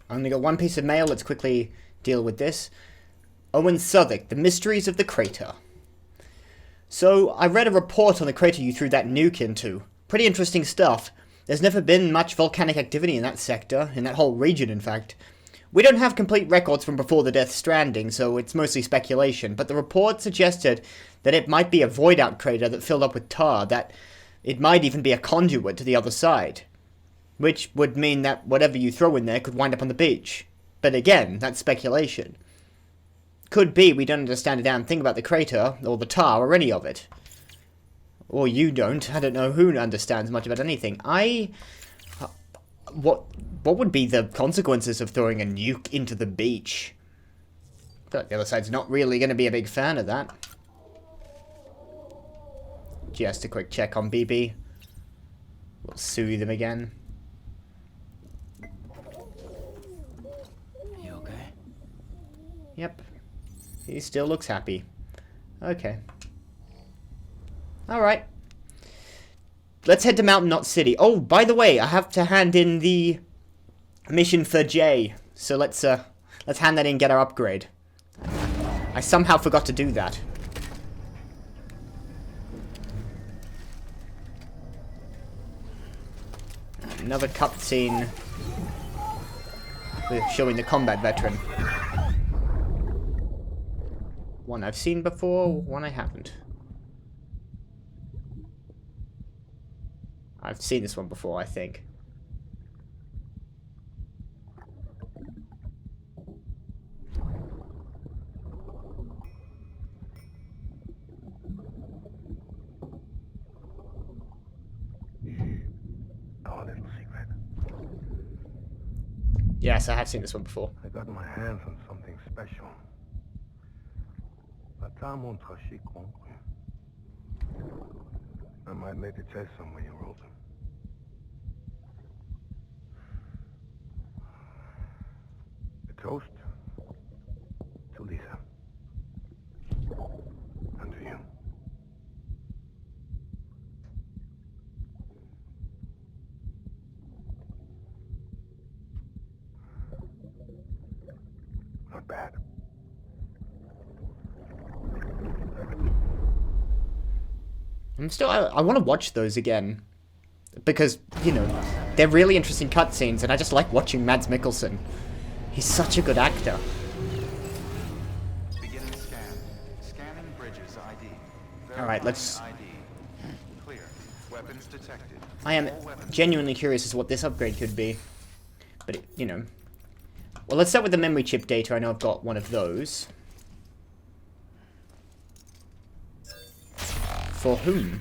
Only got one piece of mail. Let's quickly deal with this. Owen Southwick, The Mysteries of the Crater. So, I read a report on the crater you threw that nuke into. Pretty interesting stuff. There's never been much volcanic activity in that sector, in that whole region in fact. We don't have complete records from before the Death Stranding, so it's mostly speculation, but the report suggested that it might be a void-out crater that filled up with tar, that it might even be a conduit to the other side. Which would mean that whatever you throw in there could wind up on the beach. But again, that's speculation. Could be we don't understand a damn thing about the crater, or the tar, or any of it. Or you don't. I don't know who understands much about anything. What would be the consequences of throwing a nuke into the beach? I feel like the other side's not really going to be a big fan of that. Just a quick check on BB. We'll soothe him again. You okay? Yep. He still looks happy. Okay. Alright. Let's head to Mountain Knot City. Oh, by the way, I have to hand in the mission for Jay. So let's hand that in and get our upgrade. I somehow forgot to do that. Another cutscene with showing the combat veteran. One I've seen before, one I haven't. I've seen this one before, I think. Our little secret. Yes, I have seen this one before. I got my hands on something special. Papa mon traché compris. I might make a test somewhere you wrote them. A toast to Lisa. And to you. Not bad. I want to watch those again. Because, you know, they're really interesting cutscenes, and I just like watching Mads Mikkelsen. He's such a good actor. Beginning scan. Scanning bridges ID. Alright, let's... ID. Clear. Weapons detected. I am genuinely curious as to what this upgrade could be. But, you know... Well, let's start with the memory chip data. I know I've got one of those. For whom?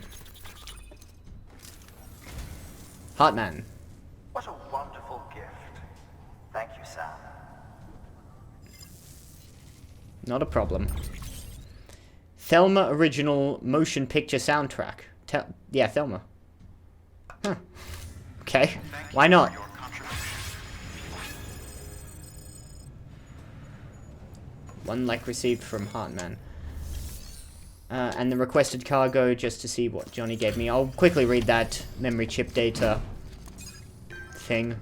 Heartman. What a wonderful gift. Thank you, Sam. Not a problem. Thelma original motion picture soundtrack. Yeah, Thelma. Huh. Okay. Why not? One like received from Heartman. And the requested cargo, just to see what Johnny gave me. I'll quickly read that memory chip data thing.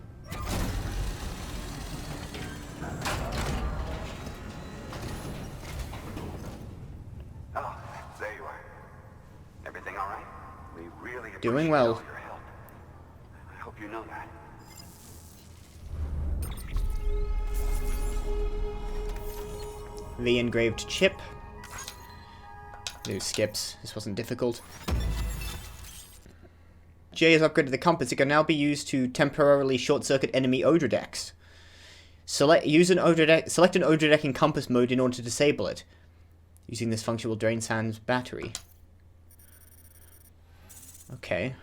Oh, there you are. Everything all right? We really Doing appreciate well. all your help. I hope you know that. The engraved chip. No skips. This wasn't difficult. Jay has upgraded the compass. It can now be used to temporarily short-circuit enemy odor decks. Select an odor deck in compass mode in order to disable it. Using this function will drain Sam's battery. Okay.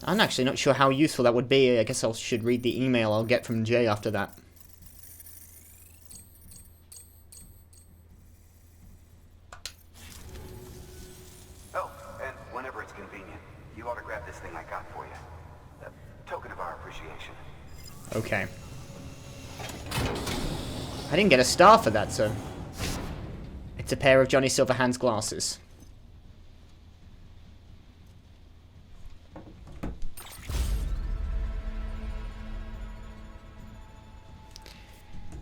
I'm actually not sure how useful that would be. I guess I should read the email I'll get from Jay after that. Oh, and whenever it's convenient, you ought to grab this thing I got for you. A token of our appreciation. Okay. I didn't get a star for that, so... It's a pair of Johnny Silverhand's glasses.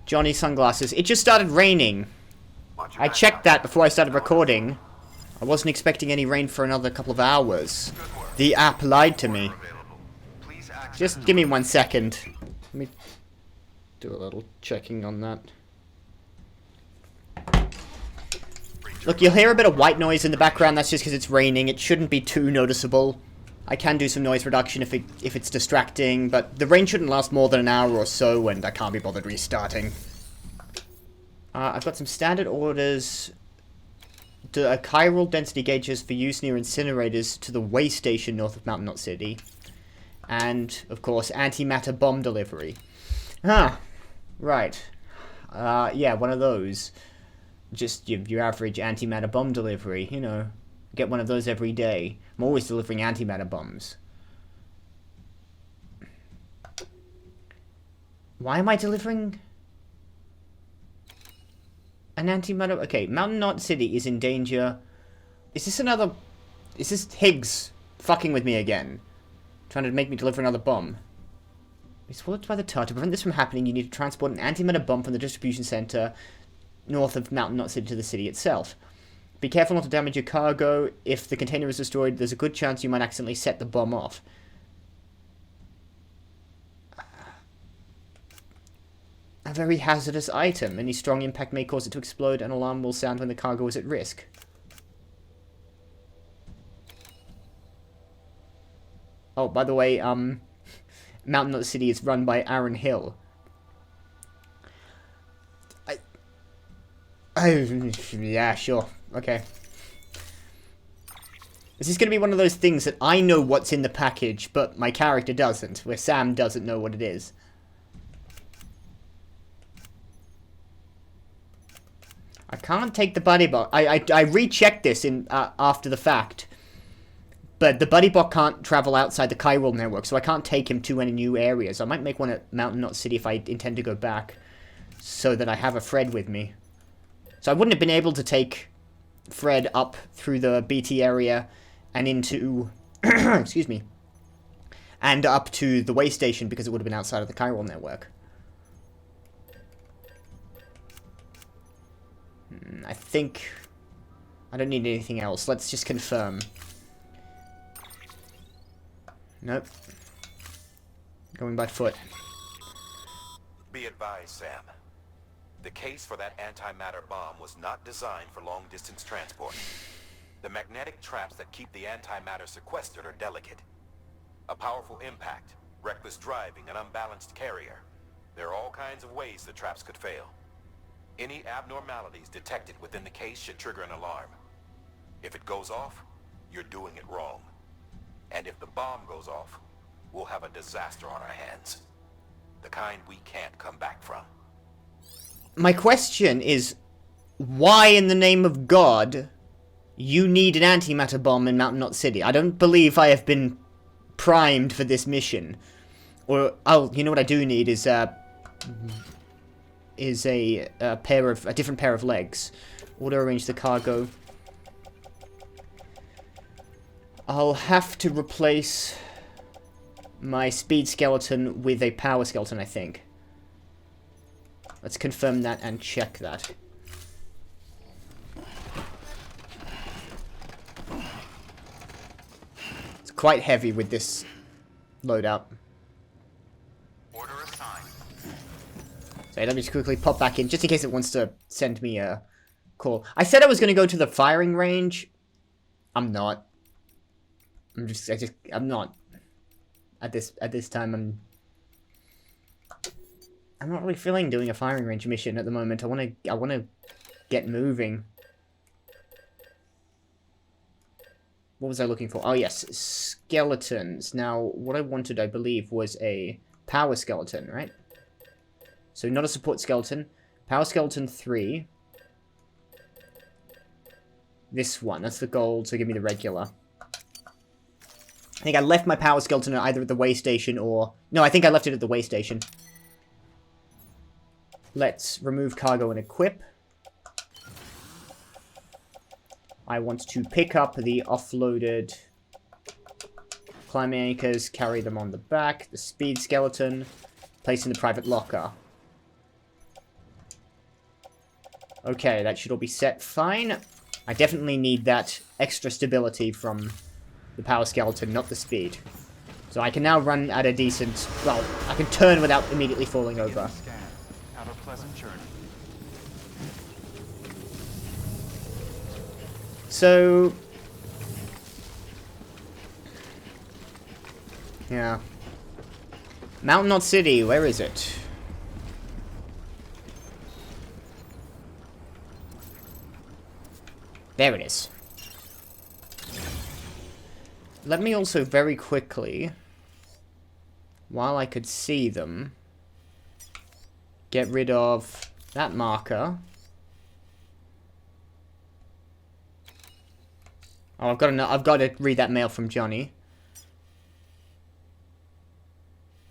Johnny sunglasses. It just started raining. Watch your I back checked out. that before I started recording. I wasn't expecting any rain for another couple of hours. The app lied to me. Please access Just give me 1 second. Let me do a little checking on that. Look, you'll hear a bit of white noise in the background. That's just because it's raining. It shouldn't be too noticeable. I can do some noise reduction if it's distracting, but the rain shouldn't last more than an hour or so, and I can't be bothered restarting. I've got some standard orders. Chiral density gauges for use near incinerators to the way station north of Mountain Knot City. And, of course, antimatter bomb delivery. Ah, right. Yeah, one of those. Just your average antimatter bomb delivery, you know. Get one of those every day. I'm always delivering antimatter bombs. Why am I delivering an antimatter? Okay, Mountain Knot City is in danger. Is this Higgs fucking with me again? Trying to make me deliver another bomb. It's swallowed by the tar. To prevent this from happening, you need to transport an antimatter bomb from the distribution center north of Mountain Knot City to the city itself. Be careful not to damage your cargo. If the container is destroyed, there's a good chance you might accidentally set the bomb off. A very hazardous item. Any strong impact may cause it to explode. An alarm will sound when the cargo is at risk. Oh, by the way, Mountain Knot City is run by Aaron Hill. Yeah, sure. Okay. This is going to be one of those things that I know what's in the package, but my character doesn't, where Sam doesn't know what it is. I can't take the buddy bot. I rechecked this in after the fact. But the buddy bot can't travel outside the chiral network, so I can't take him to any new areas. I might make one at Mountain Knot City if I intend to go back, so that I have a Fred with me. So I wouldn't have been able to take Fred up through the BT area and into, excuse me, and up to the way station because it would have been outside of the chiral network. I think I don't need anything else. Let's just confirm. Nope. Going by foot. Be advised, Sam. The case for that antimatter bomb was not designed for long-distance transport. The magnetic traps that keep the antimatter sequestered are delicate. A powerful impact, reckless driving, an unbalanced carrier. There are all kinds of ways the traps could fail. Any abnormalities detected within the case should trigger an alarm. If it goes off, you're doing it wrong. And if the bomb goes off, we'll have a disaster on our hands. The kind we can't come back from. My question is, why in the name of God you need an antimatter bomb in Mountain Knot City? I don't believe I have been primed for this mission. Or, oh, you know what I do need is a different pair of legs. Auto-arrange the cargo. I'll have to replace my speed skeleton with a power skeleton, I think. Let's confirm that and check that. It's quite heavy with this loadout. Order assigned. So let me just quickly pop back in, just in case it wants to send me a call. I said I was going to go to the firing range. I'm not. I'm not. At this time, I'm not really feeling doing a firing range mission at the moment. I want to get moving. What was I looking for? Oh yes, skeletons. Now, what I wanted, I believe, was a power skeleton, right? So not a support skeleton. Power skeleton 3. This one, that's the gold, so give me the regular. I think I left my power skeleton either at the way station or... No, I think I left it at the way station. Let's remove cargo and equip. I want to pick up the offloaded climbing anchors, carry them on the back, the speed skeleton, place in the private locker. Okay, that should all be set fine. I definitely need that extra stability from the power skeleton, not the speed. So I can now run at a decent... Well, I can turn without immediately falling over. Scan. Have a pleasant journey. So... yeah. Mountain Knot City, where is it? There it is. Let me also very quickly, while I could see them, get rid of that marker. Oh, I've got to read that mail from Johnny.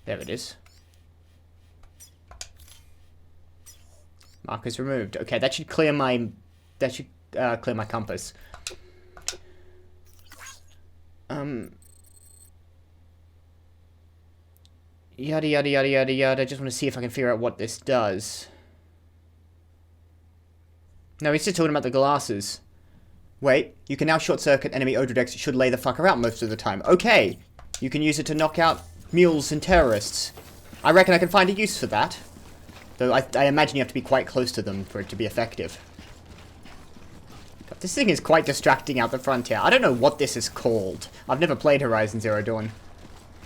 There it is. Markers removed. Okay, that should clear my... that should clear my compass. Yada yada yada yada yada. Just want to see if I can figure out what this does. No, he's just talking about the glasses. Wait, you can now short circuit enemy Odredex. It should lay the fucker out most of the time. Okay, you can use it to knock out mules and terrorists. I reckon I can find a use for that. Though I imagine you have to be quite close to them for it to be effective. God, this thing is quite distracting out the front here. I don't know what this is called. I've never played Horizon Zero Dawn.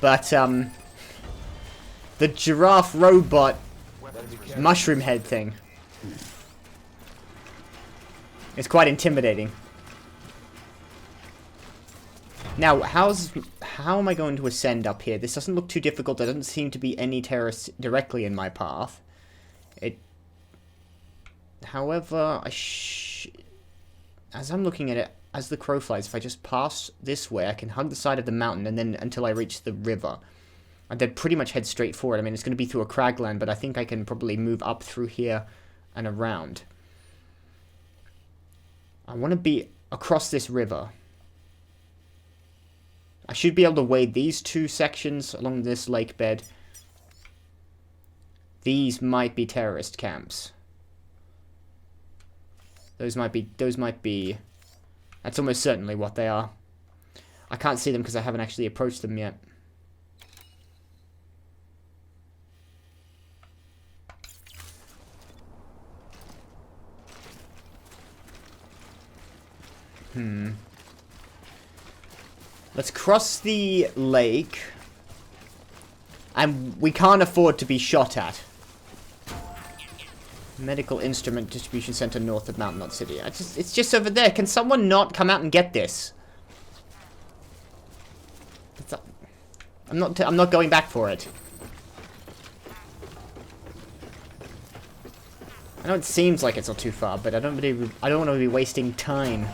But, the giraffe robot mushroom head thing. It's quite intimidating. Now, how am I going to ascend up here? This doesn't look too difficult. There doesn't seem to be any terrorists directly in my path. However, as I'm looking at it, as the crow flies, if I just pass this way, I can hug the side of the mountain and then until I reach the river. And then pretty much head straight forward. I mean, it's going to be through a cragland, but I think I can probably move up through here and around. I want to be across this river. I should be able to wade these two sections along this lake bed. These might be terrorist camps. Those might be... That's almost certainly what they are. I can't see them because I haven't actually approached them yet. Let's cross the lake. And we can't afford to be shot at. Medical Instrument Distribution Center north of Mountain Knot City. It's just over there. Can someone not come out and get this? I'm not going back for it. I know it seems like it's not too far, but I don't want to be wasting time.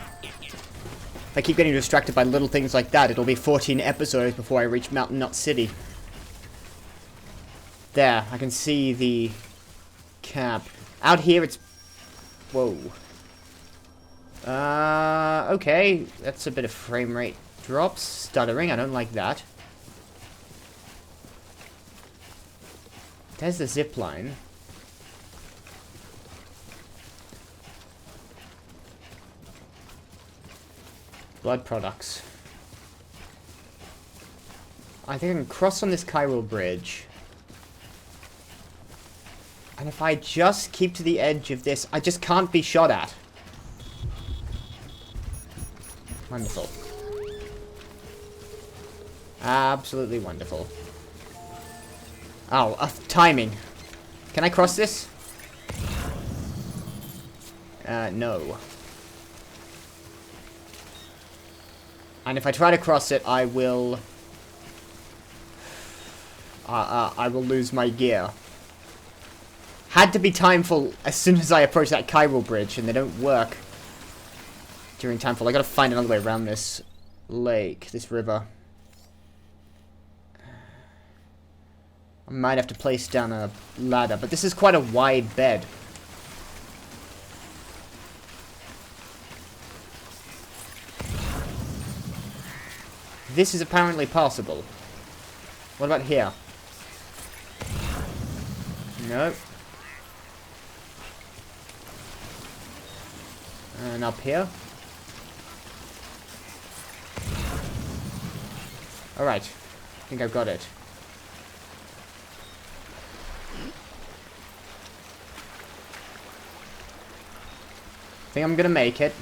If I keep getting distracted by little things like that, it'll be 14 episodes before I reach Mountain Knot City. There, I can see the cap. Out here, it's... Whoa. Okay. That's a bit of frame rate drops. Stuttering, I don't like that. There's the zip line. Blood products. I think I can cross on this chiral bridge. And if I just keep to the edge of this, I just can't be shot at. Wonderful. Absolutely wonderful. Oh, timing. Can I cross this? No. And if I try to cross it, I will... I will lose my gear. Had to be timeful as soon as I approach that chiral bridge, and they don't work during timeful. I gotta find another way around this lake, this river. I might have to place down a ladder, but this is quite a wide bed. This is apparently possible. What about here? No. And up here. Alright. I think I've got it. I think I'm gonna make it.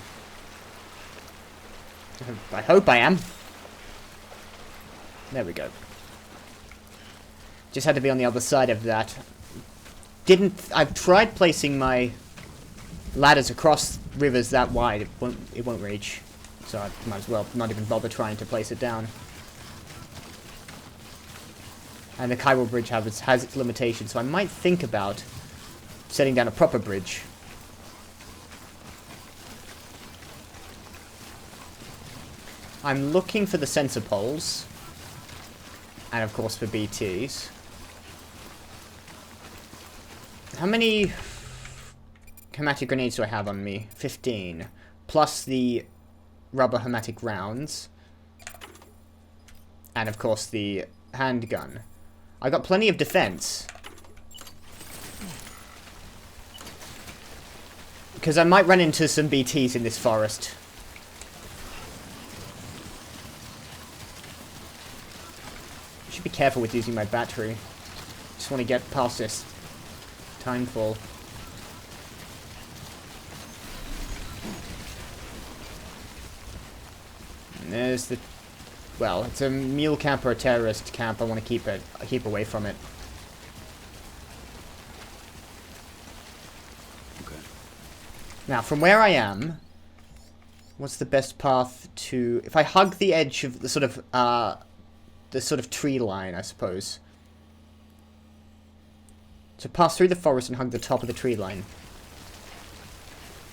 I hope I am. There we go. Just had to be on the other side of that. I've tried placing my ladders across rivers that wide. It won't reach. So I might as well not even bother trying to place it down. And the chiral bridge has its limitations, so I might think about setting down a proper bridge. I'm looking for the sensor poles. And of course for BTs. How many hematic grenades do I have on me? 15. Plus the rubber hematic rounds. And of course the handgun. I got plenty of defense. Because I might run into some BTs in this forest. Should be careful with using my battery. Just want to get past this timefall. And there's the... Well, it's a mule camp or a terrorist camp. I want to keep away from it. Okay. Now, from where I am, what's the best path to... If I hug the edge of the sort of tree line, I suppose. So pass through the forest and hug the top of the tree line.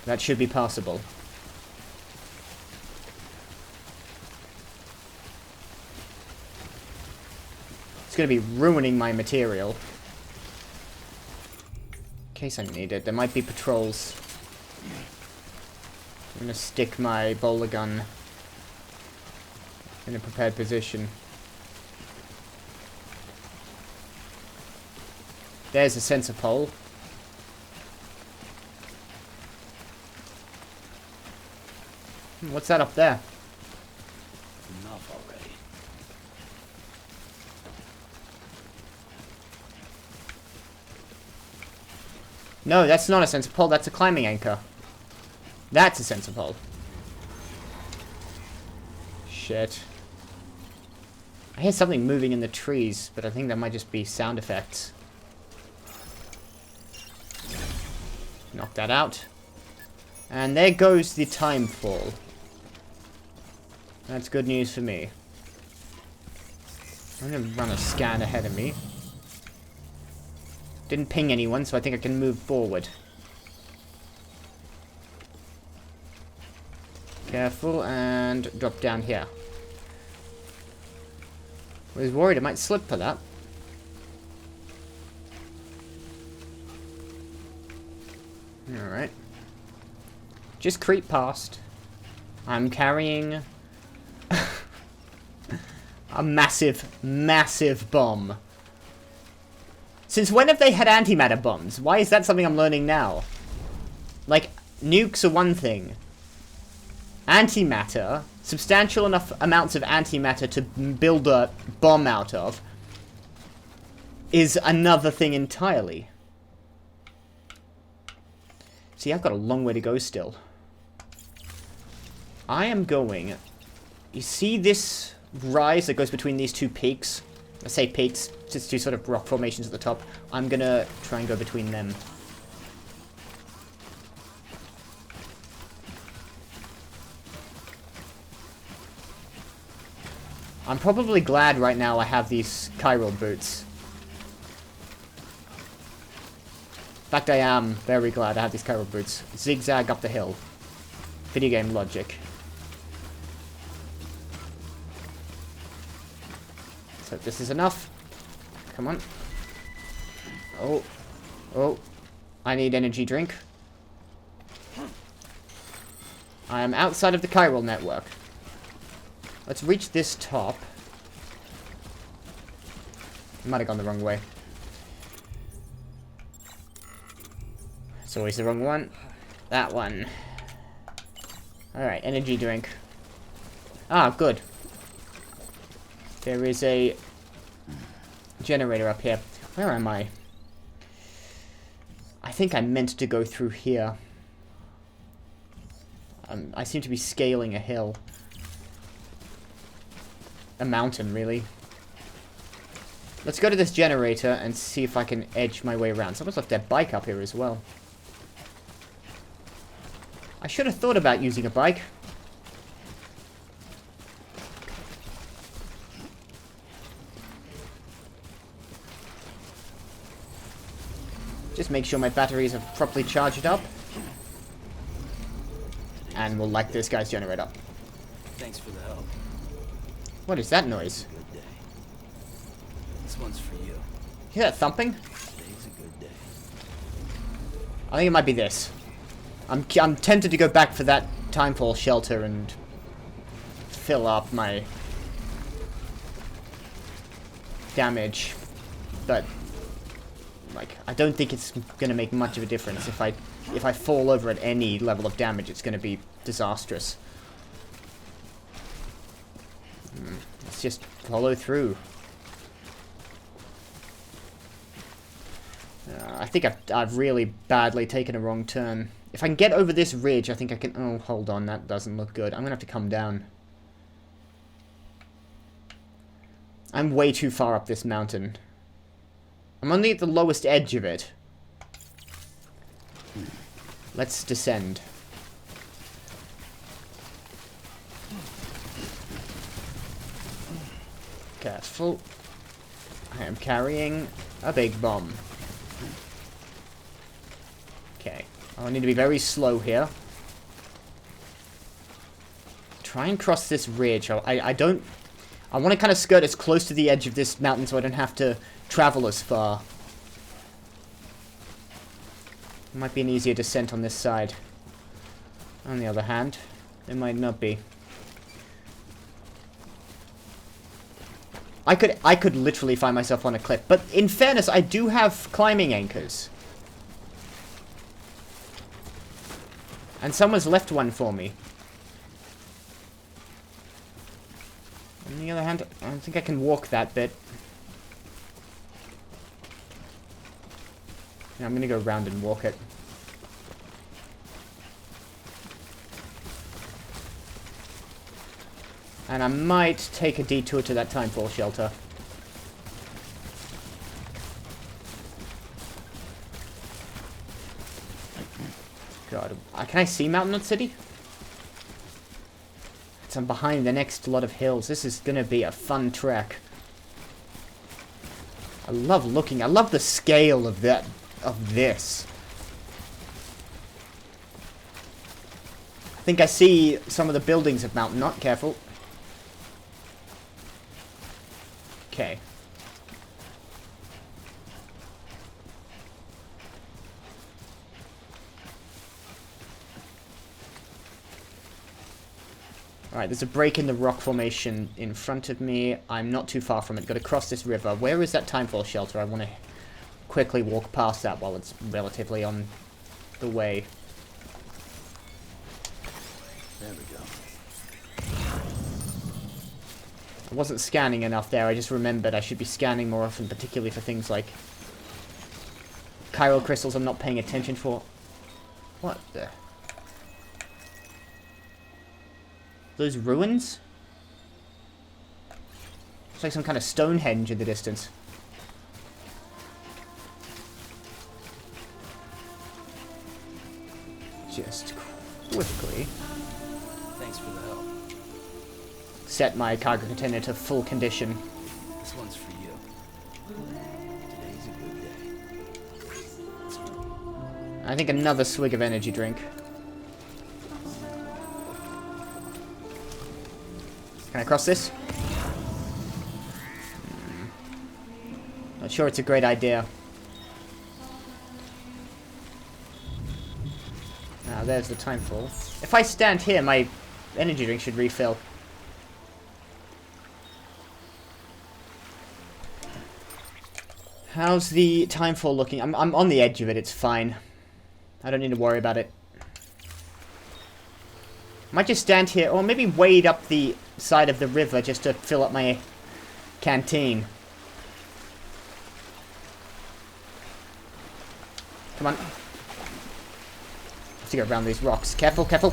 That should be passable. It's going to be ruining my material. In case I need it. There might be patrols. I'm going to stick my bowler gun in a prepared position. There's a sensor pole. What's that up there? Enough already. No, that's not a sensor pole, that's a climbing anchor. That's a sensor pole. Shit. I hear something moving in the trees, but I think that might just be sound effects. Knock that out. And there goes the time fall. That's good news for me. I'm going to run a scan ahead of me. Didn't ping anyone, so I think I can move forward. Careful, and drop down here. I was worried I might slip for that. Alright. Just creep past. I'm carrying a massive, massive bomb. Since when have they had antimatter bombs? Why is that something I'm learning now? Like, nukes are one thing. Antimatter, substantial enough amounts of antimatter to build a bomb out of, is another thing entirely. See, I've got a long way to go still. I am going... You see this rise that goes between these two peaks? I say peaks, just two sort of rock formations at the top. I'm gonna try and go between them. I'm probably glad right now I have these chiral boots. In fact, I am very glad I have these chiral boots. Zigzag up the hill. Video game logic. So this is enough. Come on. Oh. Oh. I need energy drink. I am outside of the chiral network. Let's reach this top. Might have gone the wrong way. It's always the wrong one. That one. Alright, energy drink. Ah, good. There is a generator up here. Where am I? I think I meant to go through here. I seem to be scaling a hill. A mountain, really. Let's go to this generator and see if I can edge my way around. Someone's left their bike up here as well. I should have thought about using a bike. Just make sure my batteries are properly charged up. And we'll light this guy's generator up. Thanks for the help. What is that noise? Good day. This one's for you. Hear that thumping? Today's a good day. I think it might be this. I'm tempted to go back for that timefall shelter and fill up my damage, but like I don't think it's gonna make much of a difference. If I fall over at any level of damage, it's gonna be disastrous. Let's just follow through. I think I've really badly taken a wrong turn. If I can get over this ridge, I think I can... Oh, hold on, that doesn't look good. I'm going to have to come down. I'm way too far up this mountain. I'm only at the lowest edge of it. Let's descend. Careful. I am carrying a big bomb. Okay. I need to be very slow here. Try and cross this ridge. I don't... I want to kind of skirt as close to the edge of this mountain so I don't have to travel as far. Might be an easier descent on this side. On the other hand, it might not be. I could literally find myself on a cliff, but in fairness, I do have climbing anchors. And someone's left one for me. On the other hand, I don't think I can walk that bit. Yeah, I'm gonna go around and walk it. And I might take a detour to that timefall shelter. God, can I see Mountain Nut City? I'm behind the next lot of hills. This is gonna be a fun trek. I love the scale of this. I think I see some of the buildings of Mountain Nut. Careful. Okay. Alright, there's a break in the rock formation in front of me. I'm not too far from it. Got to cross this river. Where is that timefall shelter? I want to quickly walk past that while it's relatively on the way. There we go. I wasn't scanning enough there. I just remembered I should be scanning more often, particularly for things like chiral crystals I'm not paying attention for. What the... Those ruins? It's like some kind of Stonehenge in the distance. Just quickly Thanks for the help. set my cargo container to full condition. This one's for you. Today's a good day. I think another swig of energy drink. Can I cross this? Not sure it's a great idea. Now there's the timefall. If I stand here, my energy drink should refill. How's the timefall looking? I'm on the edge of it, it's fine. I don't need to worry about it. Might just stand here, or maybe wade up the side of the river just to fill up my canteen. Come on. Have to go around these rocks. Careful, careful.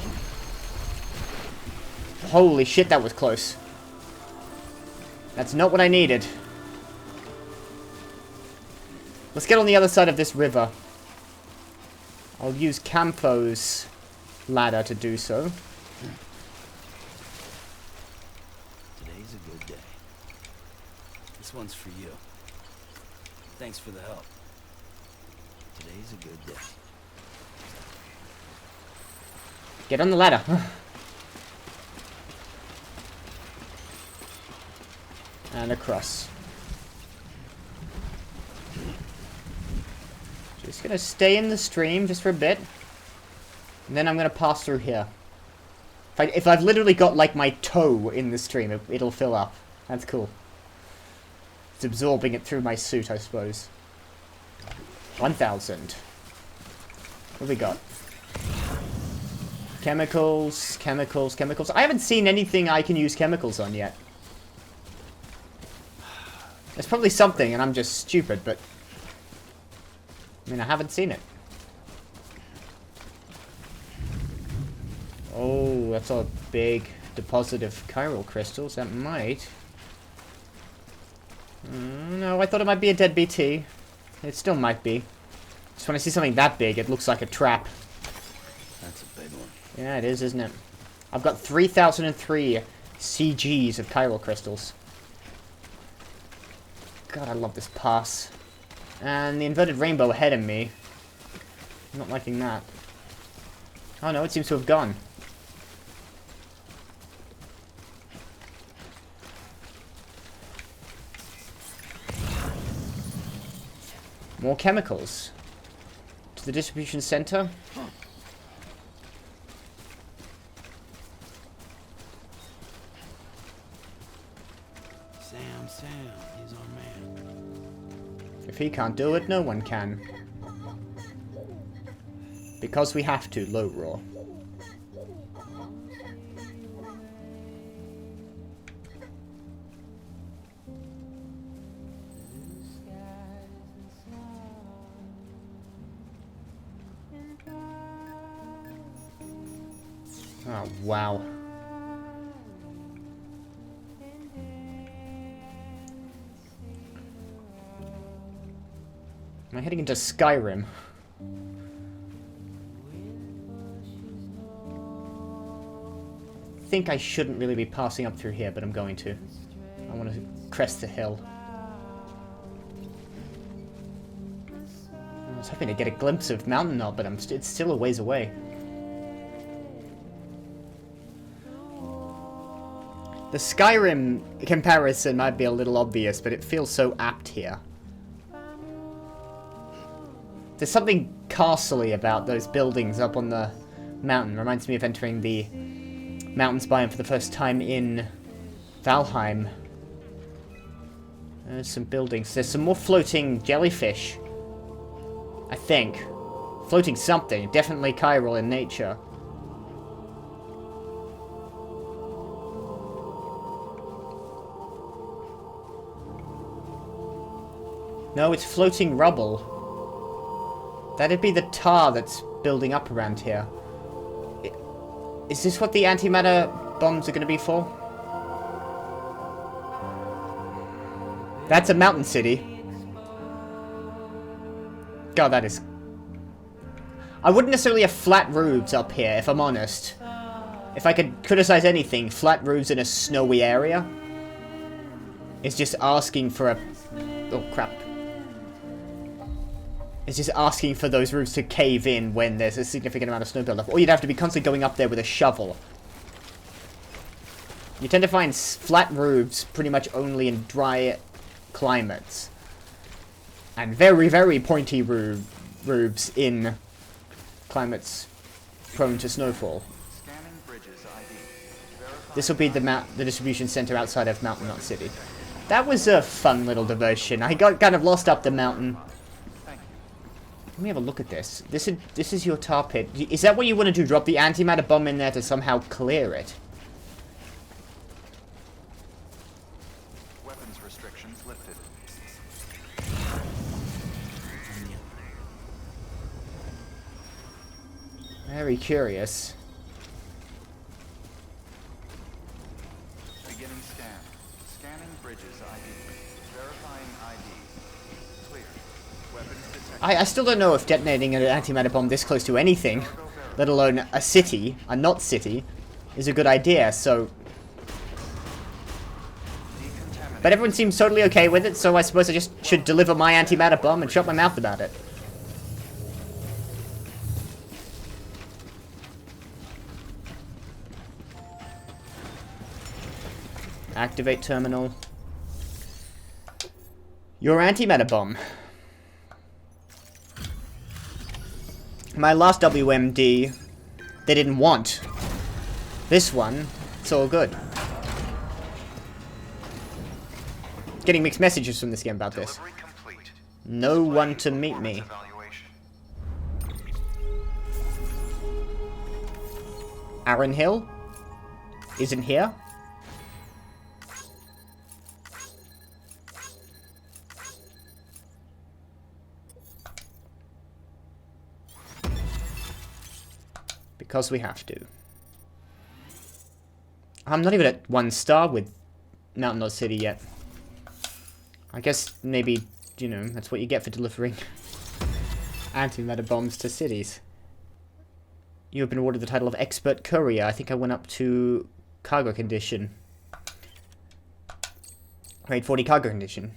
Holy shit, that was close. That's not what I needed. Let's get on the other side of this river. I'll use Campo's ladder to do so. Today's a good day. This one's for you. Thanks for the help. Today's a good day. Get on the ladder. And across. Just gonna stay in the stream just for a bit. And then I'm gonna pass through here. If I've literally got like my toe in the stream, it'll fill up. That's cool. It's absorbing it through my suit, I suppose. 1,000. What have we got? Chemicals, chemicals, chemicals. I haven't seen anything I can use chemicals on yet. There's probably something and I'm just stupid, but... I mean, I haven't seen it. Oh, that's a big deposit of chiral crystals. That might... no, I thought it might be a dead BT. It still might be. Just when I see something that big, it looks like a trap. That's a big one. Yeah, it is, isn't it? I've got 3,003 CGs of chiral crystals. God, I love this pass. And the inverted rainbow ahead of me. I'm not liking that. Oh no, it seems to have gone. More chemicals. To the distribution center. Sam, he's our man. If he can't do it, no one can. Because we have to, low roar. Oh, wow. Am I heading into Skyrim? I think I shouldn't really be passing up through here, but I'm going to. I want to crest the hill. I was hoping to get a glimpse of Mountain Knob, but it's still a ways away. The Skyrim comparison might be a little obvious, but it feels so apt here. There's something castle-y about those buildings up on the mountain. Reminds me of entering the mountains biome for the first time in Valheim. There's some buildings. There's some more floating jellyfish. I think. Floating something. Definitely chiral in nature. No, it's floating rubble. That'd be the tar that's building up around here. Is this what the antimatter bombs are going to be for? That's a mountain city. God, that is... I wouldn't necessarily have flat roofs up here, if I'm honest. If I could criticize anything, flat roofs in a snowy area is just asking for a... Oh, crap. It's just asking for those roofs to cave in when there's a significant amount of snow buildup. Or you'd have to be constantly going up there with a shovel. You tend to find flat roofs pretty much only in dry climates. And very, very pointy roofs in climates prone to snowfall. Scanning bridges ID. This will be the distribution center outside of Mountain Knot City. That was a fun little diversion. I got kind of lost up the mountain. Let me have a look at this. This is your tar pit. Is that what you want to do? Drop the antimatter bomb in there to somehow clear it? Weapons restrictions lifted. Very curious. Beginning scan. Scanning bridges ID. Verifying ID. Clear. Weapons detected. I still don't know if detonating an antimatter bomb this close to anything, let alone a city, a not city, is a good idea, so... But everyone seems totally okay with it, so I suppose I just should deliver my antimatter bomb and shut my mouth about it. Activate terminal. Your antimatter bomb. My last WMD, they didn't want. This one, it's all good. Getting mixed messages from this game about this. Delivery complete. No one to meet me. Evaluation. Aaron Hill? Isn't here? Because we have to. I'm not even at 1 star with Mountain Knot City yet. I guess maybe, you know, that's what you get for delivering antimatter bombs to cities. You have been awarded the title of Expert Courier. I think I went up to Cargo Condition. Grade 40 Cargo Condition.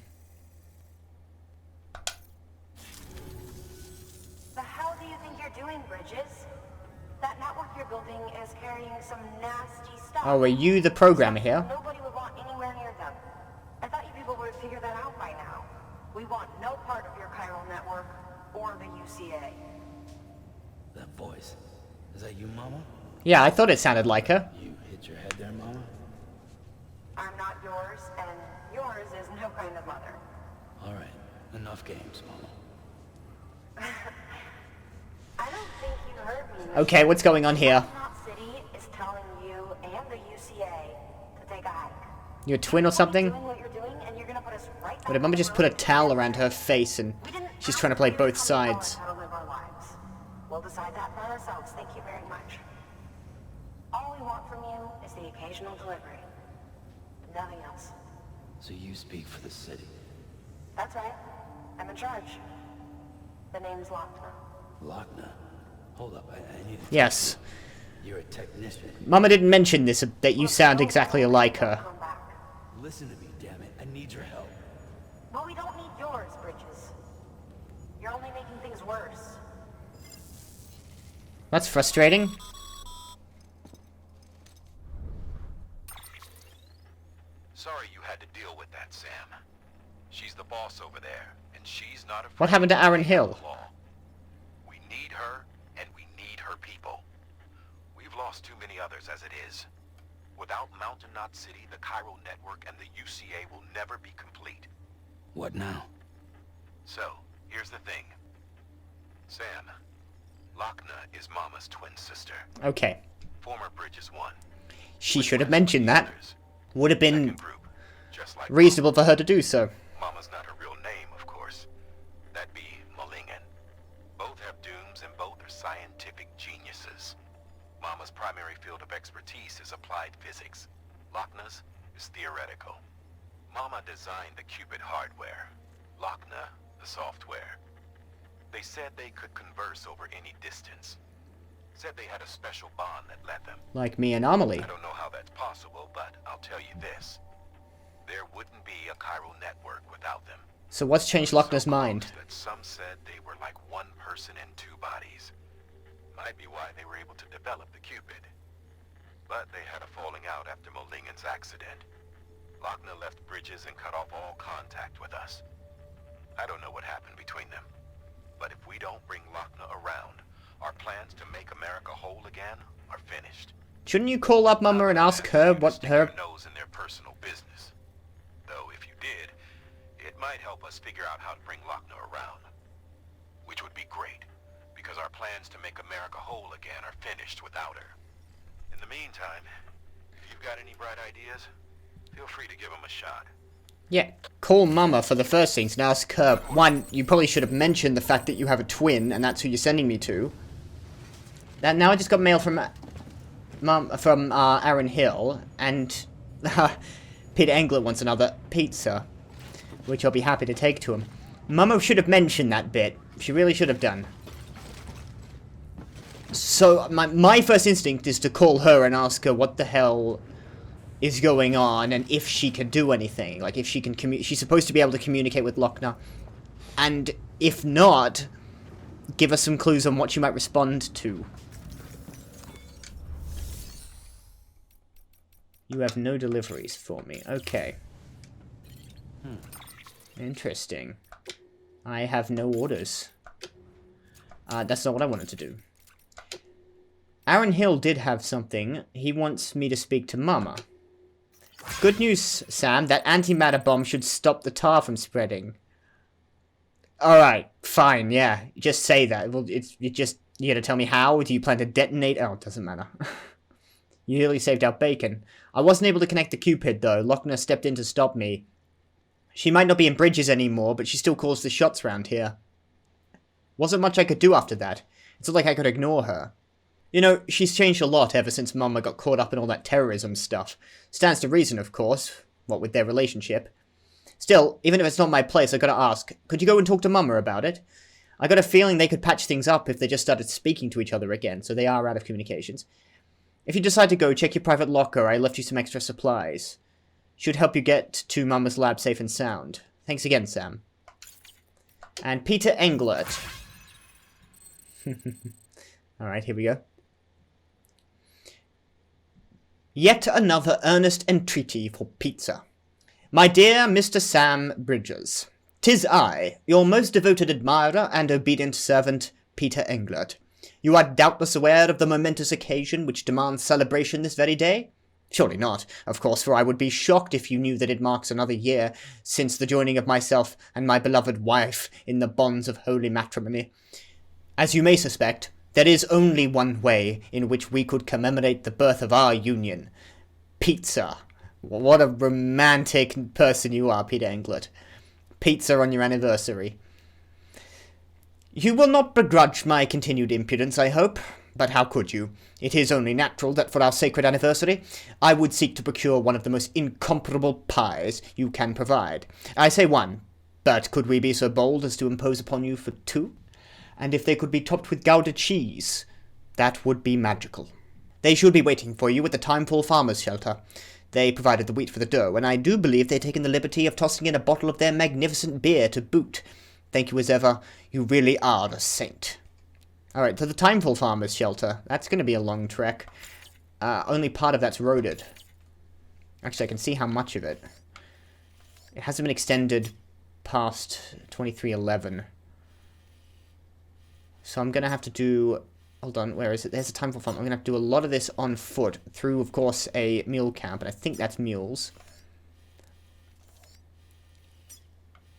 The hell do you think you're doing, Bridges? That network you're building is carrying some nasty stuff. Oh, are you the programmer here? Nobody would want anywhere near them. I thought you people would have figured that out by now. We want no part of your chiral network or the UCA. That voice. Is that you, Mama? Yeah, I thought it sounded like her. You hit your head there, Mama? I'm not yours, and yours is no kind of mother. Alright, enough games, Mama. I don't think you heard me. Okay, what's going on here? Knot City is telling you and the UCA to take a hike. Your twin or something? Doing what you're doing, and you're gonna put us right back But if Mama just put a towel around her face and she's trying to play both sides. How to live our lives. We'll decide that for ourselves, thank you very much. All we want from you is the occasional delivery. Nothing else. So you speak for the city. That's right. I'm in charge. The name's Lochner. Lochner. Hold up, I need to... Yes. You're a technician. Mama didn't mention this, that you sound exactly like her. Come back. Listen to me, damn it. I need your help. Well, we don't need yours, Bridges. You're only making things worse. That's frustrating. Sorry you had to deal with that, Sam. She's the boss over there, and she's not afraid. What happened to Aaron Hill? of the law. We need her, and we need her people. We've lost too many others as it is. Without Mountain Knot City, the chiral network, and the UCA will never be complete. What now? So, here's the thing. Sam, Lochner is Mama's twin sister. Okay. Former Bridges 1. She should have mentioned that. Would have been Second group, just like reasonable for her to do so. Mama's not her real name, of course. That'd be Malingen. Both have dooms and both are scientific geniuses. Mama's primary field of expertise is applied physics. Lochner's is theoretical. Mama designed the Cupid hardware. Lochner, the software. They said they could converse over any distance. Said they had a special bond that led them. Like me and Amelie. I don't know how that's possible, but I'll tell you this. There wouldn't be a chiral network without them. So what's changed Lochner's mind? That some said they were like one person in two bodies. Might be why they were able to develop the Cupid. But they had a falling out after Molingen's accident. Lochner left Bridges and cut off all contact with us. I don't know what happened between them. But if we don't bring Lochner around, our plans to make America whole again are finished. Shouldn't you call up Mama and ask her what Stick her... your nose in their personal business. Though if you did, it might help us figure out how to bring Lochner around. which would be great, because our plans to make America whole again are finished without her. In the meantime, if you've got any bright ideas, feel free to give them a shot. Yeah, call Mama for the first things and ask her. One, you probably should have mentioned the fact that you have a twin, and that's who you're sending me to. Now I just got mail from Aaron Hill, and Peter Englert wants another pizza, which I'll be happy to take to him. Mama should have mentioned that bit. She really should have done. So my first instinct is to call her and ask her what the hell is going on, and if she can do anything. Like, if she can she's supposed to be able to communicate with Lochner. And if not, give us some clues on what she might respond to. You have no deliveries for me. Okay. Interesting. I have no orders. That's not what I wanted to do. Aaron Hill did have something. He wants me to speak to Mama. Good news, Sam. That antimatter bomb should stop the tar from spreading. Alright, fine, yeah. Just say that. Well, you gotta tell me how? Do you plan to detonate? Oh, it doesn't matter. You nearly saved our bacon. I wasn't able to connect the Cupid, though. Lochner stepped in to stop me. She might not be in Bridges anymore, but she still calls the shots round here. Wasn't much I could do after that. It's not like I could ignore her. You know, she's changed a lot ever since Mama got caught up in all that terrorism stuff. Stands to reason, of course, what with their relationship. Still, even if it's not my place, I gotta ask, could you go and talk to Mama about it? I got a feeling they could patch things up if they just started speaking to each other again, so they are out of communications. If you decide to go, check your private locker. I left you some extra supplies. Should help you get to Mama's lab safe and sound. Thanks again, Sam. And Peter Englert. Alright, here we go. Yet another earnest entreaty for pizza. My dear Mr. Sam Bridges, 'tis I, your most devoted admirer and obedient servant, Peter Englert. You are doubtless aware of the momentous occasion which demands celebration this very day? Surely not, of course, for I would be shocked if you knew that it marks another year since the joining of myself and my beloved wife in the bonds of holy matrimony. As you may suspect, there is only one way in which we could commemorate the birth of our union. Pizza. What a romantic person you are, Peter Englert. Pizza on your anniversary. You will not begrudge my continued impudence, I hope. But how could you? It is only natural that for our sacred anniversary, I would seek to procure one of the most incomparable pies you can provide. I say one, but could we be so bold as to impose upon you for two? And if they could be topped with Gouda cheese, that would be magical. They should be waiting for you at the Timefall Farmers' Shelter. They provided the wheat for the dough, and I do believe they've taken the liberty of tossing in a bottle of their magnificent beer to boot. Thank you as ever. You really are a saint. Alright, to the Timefall Farmers' Shelter. That's going to be a long trek. Only part of that's roaded. Actually, I can see how much of it. It hasn't been extended past 2311. So I'm going to have to do... Hold on, where is it? There's a Timefall Farm. I'm going to have to do a lot of this on foot through, of course, a mule camp. And I think that's mules.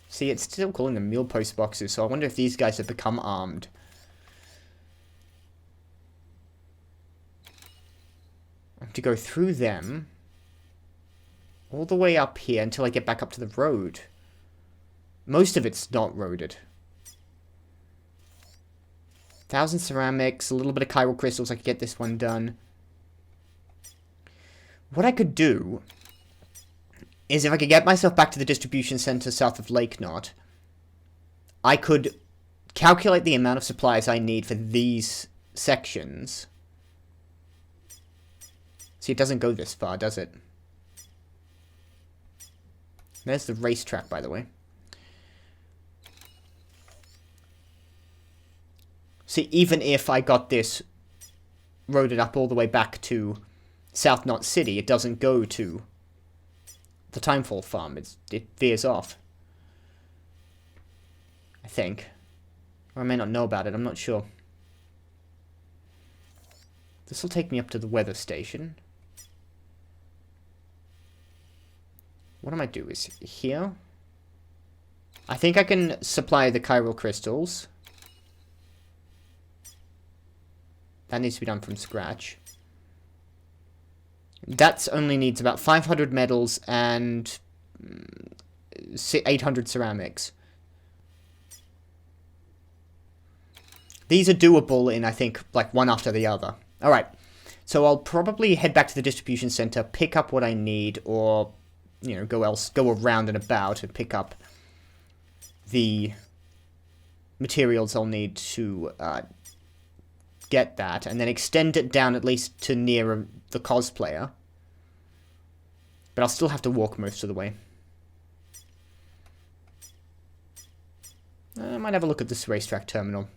See, it's still calling them mule post boxes. So I wonder if these guys have become armed. I have to go through them. All the way up here until I get back up to the road. Most of it's not roaded. 1,000 ceramics, a little bit of chiral crystals. I could get this one done. What I could do is if I could get myself back to the distribution center south of Lake Knot, I could calculate the amount of supplies I need for these sections. See, it doesn't go this far, does it? There's the racetrack, by the way. See, even if I got this roaded up all the way back to South Knot City, it doesn't go to the Timefall Farm. It veers off. I think. Or I may not know about it, I'm not sure. This will take me up to the weather station. What I might do is here. I think I can supply the chiral crystals. That needs to be done from scratch. That only needs about 500 metals and 800 ceramics. These are doable in, I think, like one after the other. Alright, so I'll probably head back to the distribution center, pick up what I need, or, you know, go around and about and pick up the materials I'll need to get that, and then extend it down at least to near the cosplayer. But I'll still have to walk most of the way. I might have a look at this racetrack terminal.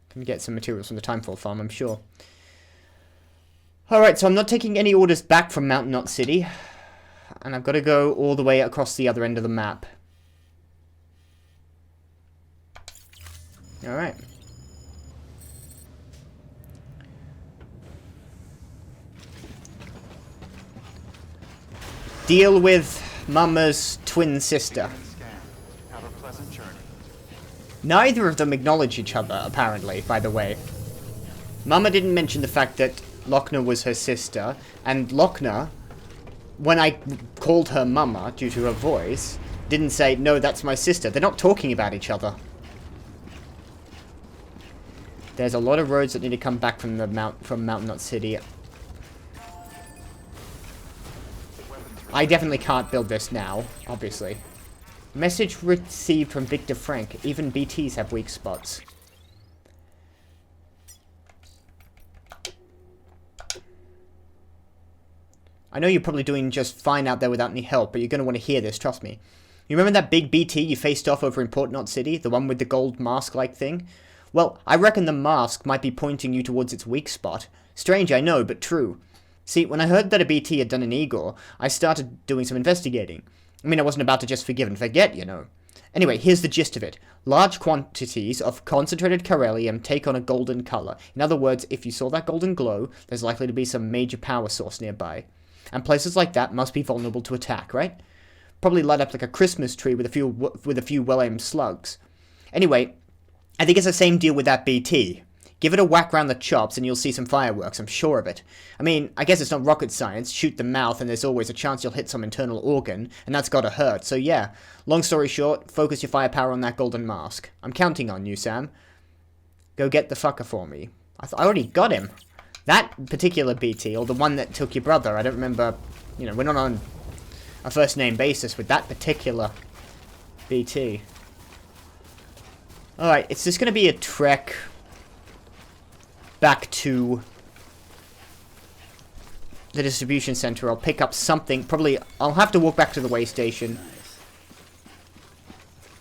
Can get some materials from the Timefall farm, I'm sure. Alright, so I'm not taking any orders back from Mountain Knot City. And I've got to go all the way across the other end of the map. Alright. Deal with Mama's twin sister. Have a pleasant journey. Neither of them acknowledge each other, apparently, by the way. Mama didn't mention the fact that Lochner was her sister, and Lochner, when I called her Mama, due to her voice, didn't say, no, that's my sister. They're not talking about each other. There's a lot of roads that need to come back from Mountain Knot City. I definitely can't build this now, obviously. Message received from Victor Frank. Even BTs have weak spots. I know you're probably doing just fine out there without any help, but you're going to want to hear this, trust me. You remember that big BT you faced off over in Port Knot City? The one with the gold mask-like thing? Well, I reckon the mask might be pointing you towards its weak spot. Strange, I know, but true. See, when I heard that a BT had done an Igor, I started doing some investigating. I mean, I wasn't about to just forgive and forget, you know. Anyway, here's the gist of it. Large quantities of concentrated Corellium take on a golden color. In other words, if you saw that golden glow, there's likely to be some major power source nearby. And places like that must be vulnerable to attack, right? Probably light up like a Christmas tree with a few well-aimed slugs. Anyway, I think it's the same deal with that BT. Give it a whack round the chops and you'll see some fireworks, I'm sure of it. I mean, I guess it's not rocket science. Shoot the mouth and there's always a chance you'll hit some internal organ, and that's gotta hurt. So yeah, long story short, focus your firepower on that golden mask. I'm counting on you, Sam. Go get the fucker for me. I already got him. That particular BT, or the one that took your brother, I don't remember, you know, we're not on a first name basis with that particular BT. Alright, it's just gonna be a trek back to the distribution center. I'll pick up something. Probably, I'll have to walk back to the way station.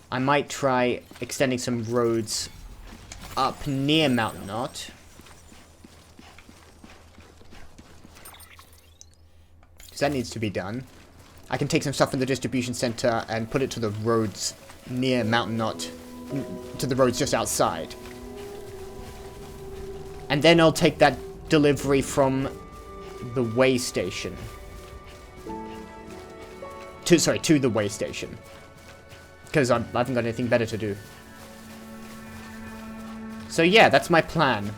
I might try extending some roads up near Mountain Knot. Because that needs to be done. I can take some stuff from the distribution center and put it to the roads near Mountain Knot. To the roads just outside. And then I'll take that delivery from the way station. To the way station. Because I haven't got anything better to do. So yeah, that's my plan.